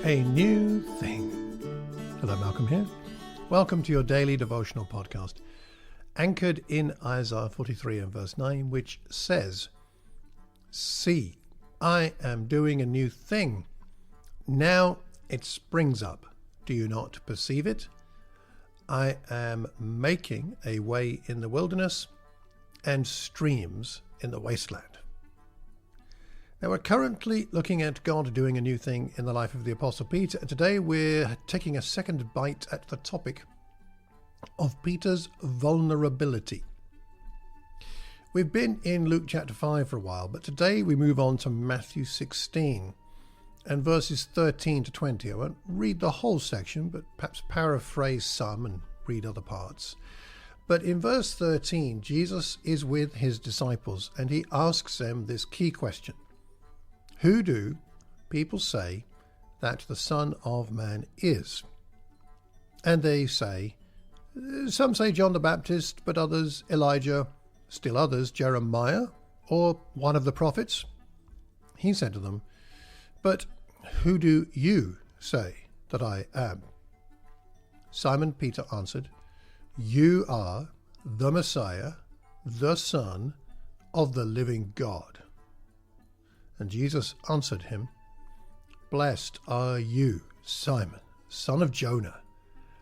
a new thing. Hello, Malcolm here. Welcome to your daily devotional podcast, anchored in Isaiah 43 and verse 9, which says, "See, I am doing a new thing. Now it springs up. Do you not perceive it? I am making a way in the wilderness and streams in the wasteland." Now, we're currently looking at God doing a new thing in the life of the Apostle Peter. And today we're taking a second bite at the topic of Peter's vulnerability. We've been in Luke chapter 5 for a while, but today we move on to Matthew 16 and verses 13 to 20. I won't read the whole section, but perhaps paraphrase some and read other parts. But in verse 13, Jesus is with his disciples and he asks them this key question: who do people say that the Son of Man is? And they say, some say John the Baptist, but others Elijah, still others Jeremiah, or one of the prophets. He said to them, "But who do you say that I am?" Simon Peter answered, "You are the Messiah, the Son of the living God." And Jesus answered him, "Blessed are you, Simon, son of Jonah,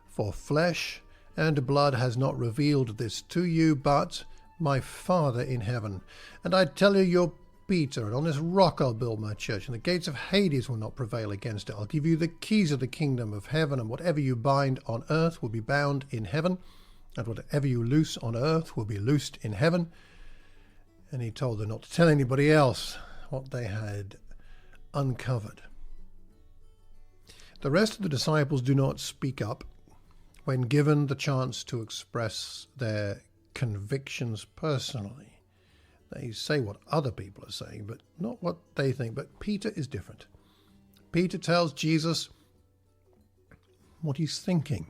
for flesh and blood has not revealed this to you, but my Father in heaven. And I tell you, you're Peter, and on this rock I'll build my church, and the gates of Hades will not prevail against it. I'll give you the keys of the kingdom of heaven, and whatever you bind on earth will be bound in heaven, and whatever you loose on earth will be loosed in heaven." And he told them not to tell anybody else what they had uncovered. The rest of the disciples do not speak up when given the chance to express their convictions personally. They say what other people are saying, but not what they think. But Peter is different. Peter tells Jesus what he's thinking.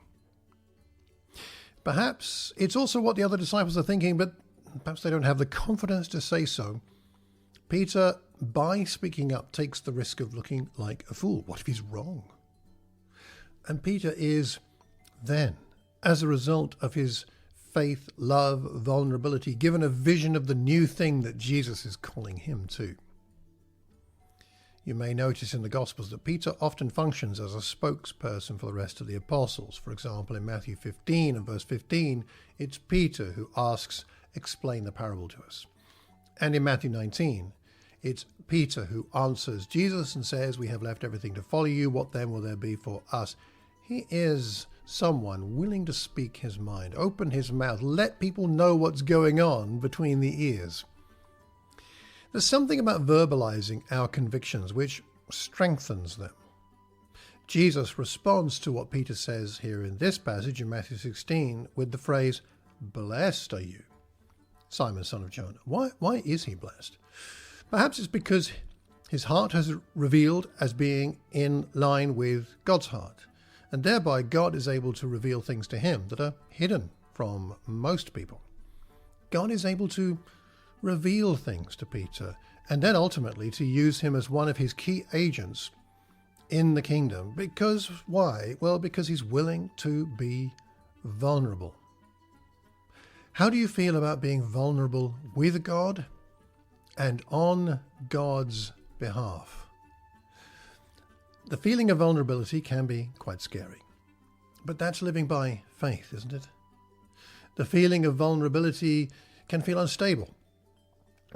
Perhaps it's also what the other disciples are thinking, but perhaps they don't have the confidence to say so. Peter, by speaking up, takes the risk of looking like a fool. What if he's wrong? And Peter is then, as a result of his faith, love, vulnerability, given a vision of the new thing that Jesus is calling him to. You may notice in the Gospels that Peter often functions as a spokesperson for the rest of the apostles. For example, in Matthew 15 and verse 15, it's Peter who asks, "Explain the parable to us." And in Matthew 19, it's Peter who answers Jesus and says, "We have left everything to follow you. What then will there be for us?" He is someone willing to speak his mind, open his mouth, let people know what's going on between the ears. There's something about verbalizing our convictions which strengthens them. Jesus responds to what Peter says here in this passage in Matthew 16 with the phrase, "Blessed are you, Simon, son of Jonah." Why is he blessed? Perhaps it's because his heart has revealed as being in line with God's heart, and thereby God is able to reveal things to him that are hidden from most people. God is able to reveal things to Peter, and then ultimately to use him as one of his key agents in the kingdom. Because why? Well, because he's willing to be vulnerable. How do you feel about being vulnerable with God and on God's behalf? The feeling of vulnerability can be quite scary, but that's living by faith, isn't it? The feeling of vulnerability can feel unstable,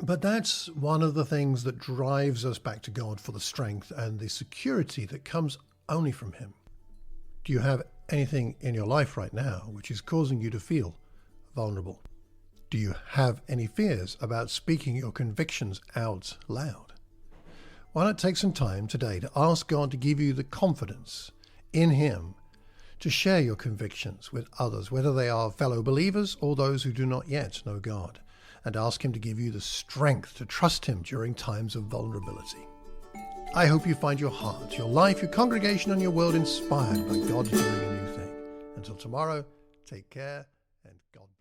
but that's one of the things that drives us back to God for the strength and the security that comes only from him. Do you have anything in your life right now which is causing you to feel vulnerable? Do you have any fears about speaking your convictions out loud? Why not take some time today to ask God to give you the confidence in him to share your convictions with others, whether they are fellow believers or those who do not yet know God, and ask him to give you the strength to trust him during times of vulnerability. I hope you find your heart, your life, your congregation, and your world inspired by God doing a new thing. Until tomorrow, take care and God bless.